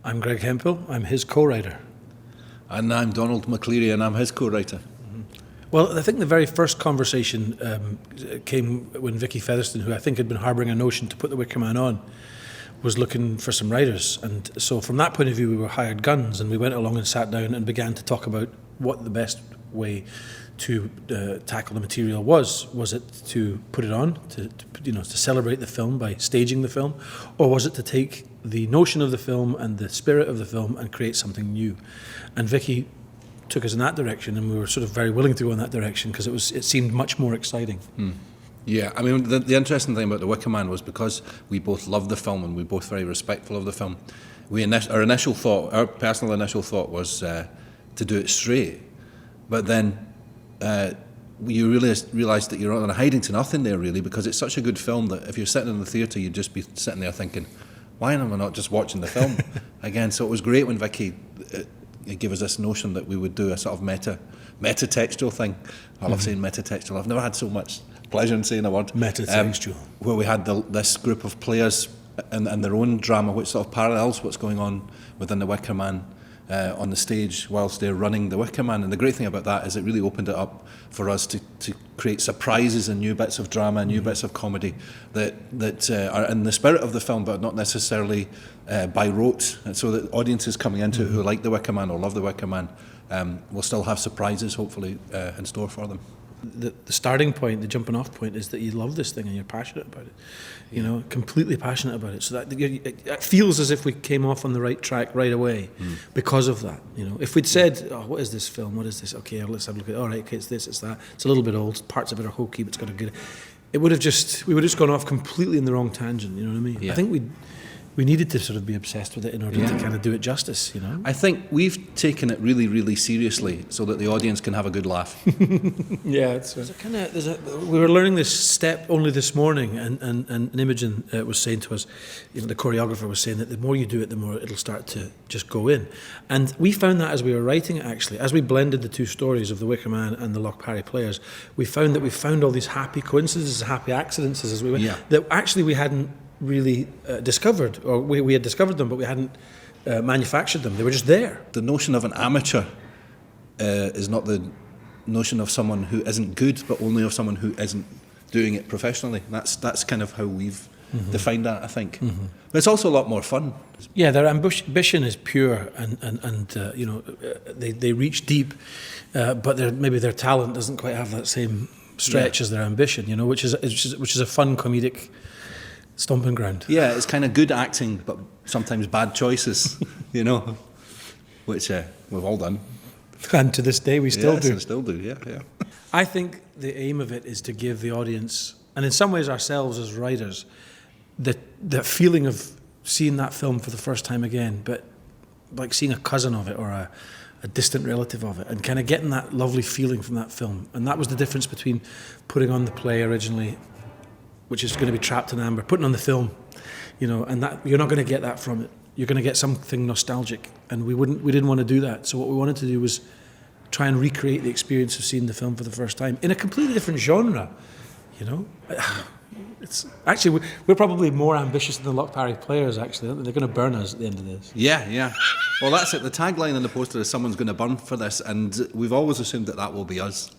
I'm Greg Hemphill, I'm his co-writer. And I'm Donald McLeary, and I'm his co-writer. Well, I think the very first conversation came when Vicky Featherstone, who I think had been harbouring a notion to put the Wicker Man on, was looking for some writers. And so from that point of view, we were hired guns, and we went along and sat down and began to talk about what the best way to tackle the material was. Was it to put it on, to celebrate the film by staging the film, or was it to take the notion of the film and the spirit of the film and create something new? And Vicky took us in that direction, and we were sort of very willing to go in that direction because it seemed much more exciting. Yeah, I mean, the interesting thing about The Wicker Man was because we both loved the film and we were both very respectful of the film, our personal initial thought was to do it straight. But then you realise that you're on a hiding to nothing there, really, because it's such a good film that if you're sitting in the theatre, you'd just be sitting there thinking, why am I not just watching the film again? So it was great when Vicky gave us this notion that we would do a sort of meta-textual thing. I love saying meta-textual. I've never had so much pleasure in saying a word. Meta-textual. Where we had this group of players and their own drama, which sort of parallels what's going on within the Wicker Man on the stage whilst they're running the Wicker Man. And the great thing about that is it really opened it up for us to create surprises and new bits of drama and new bits of comedy that are in the spirit of the film but not necessarily by rote. And so that audiences coming into it who like the Wicker Man or love the Wicker Man will still have surprises hopefully in store for them. The starting point, the jumping off point is that you love this thing and you're passionate about it, completely passionate about it. So that it feels as if we came off on the right track right away because of that. If we'd said, "Oh, what is this film? What is this? Okay, let's have a look at it. All right, okay, it's this, it's that. It's a little bit old. Parts of it are hokey, but it's got a good." We would have just gone off completely in the wrong tangent. You know what I mean? Yeah. I think we needed to sort of be obsessed with it in order to kind of do it justice, I think we've taken it really, really seriously so that the audience can have a good laugh. Yeah, we were learning this step only this morning, and Imogen was saying to us, the choreographer was saying that the more you do it, the more it'll start to just go in. And we found that as we were writing it, actually, as we blended the two stories of the Wicker Man and the Loch Parry Players, we found all these happy coincidences, happy accidents as we went, that actually we hadn't really discovered, or we had discovered them, but we hadn't manufactured them. They were just there. The notion of an amateur is not the notion of someone who isn't good, but only of someone who isn't doing it professionally. That's kind of how we've defined that, I think. But it's also a lot more fun. Yeah, their ambition is pure, and they reach deep, but maybe their talent doesn't quite have that same stretch as their ambition. Which is a fun comedic stomping ground. Yeah, it's kind of good acting, but sometimes bad choices, which we've all done. And to this day we still do. We still do, yeah. I think the aim of it is to give the audience, and in some ways ourselves as writers, the feeling of seeing that film for the first time again, but like seeing a cousin of it or a distant relative of it, and kind of getting that lovely feeling from that film. And that was the difference between putting on the play originally, which is going to be Trapped in Amber, putting on the film, and that you're not going to get that from it. You're going to get something nostalgic, and we didn't want to do that. So what we wanted to do was try and recreate the experience of seeing the film for the first time in a completely different genre. It's actually we're probably more ambitious than the Loch Parry Players. Actually, they're going to burn us at the end of this. Yeah. Well, that's it. The tagline on the poster is "Someone's going to burn for this," and we've always assumed that will be us.